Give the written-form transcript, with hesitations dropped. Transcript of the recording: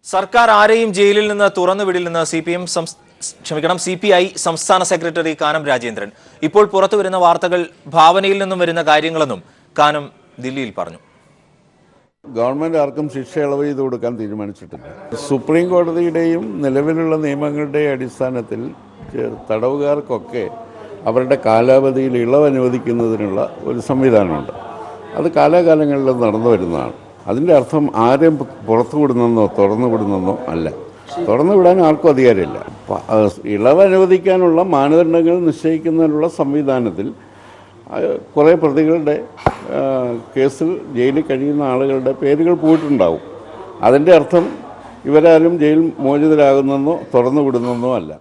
സർക്കാർ ആരെയും ജയിലിൽ നിന്ന് തുറന്നുവിടില്ലെന്ന് CPI സംസ്ഥാന സെക്രട്ടറി കാനം രാജേന്ദ്രൻ. ഇപ്പോൾ പുറത്തുവരുന്ന വാർത്തകൾ ഭാവനയിൽ നിന്നും വരുന്ന കാര്യങ്ങളെന്നും കാനം ദില്ലിയിൽ പറഞ്ഞു. ഗവൺമെന്റ് ആർക്കും ശിക്ഷ ഇളവ് ചെയ്ത് കൊടുക്കാൻ തീരുമാനിച്ചിട്ടില്ല. സുപ്രീം കോടതിയുടെയും നിലവിലുള്ള നിയമങ്ങളുടെയും അടിസ്ഥാനത്തിൽ തടവുകാർക്കൊക്കെ അവരുടെ കാലാവധിയിൽ ഇളവ് അനുവദിക്കുന്നതിനുള്ള ഒരു സംവിധാനമുണ്ട്. അത് കാലാകാലങ്ങളിൽ നടന്നു വരുന്നതാണ്. അതിൻ്റെ അർത്ഥം ആരെയും പുറത്തു വിടുന്നെന്നോ തുറന്നു വിടുന്നെന്നോ അല്ല. തുറന്നു വിടാൻ ആർക്കും അധികാരമില്ല. ഇളവ് അനുവദിക്കാനുള്ള മാനദണ്ഡങ്ങൾ നിശ്ചയിക്കുന്നതിനുള്ള സംവിധാനത്തിൽ കുറേ പ്രതികളുടെ കേസിൽ ജയിലിൽ കഴിയുന്ന ആളുകളുടെ പേരുകൾ പോയിട്ടുണ്ടാവും. അതിൻ്റെ അർത്ഥം ഇവരാരും ജയിൽ മോചിതരാകുന്നെന്നോ തുറന്നു വിടുന്നെന്നോ അല്ല.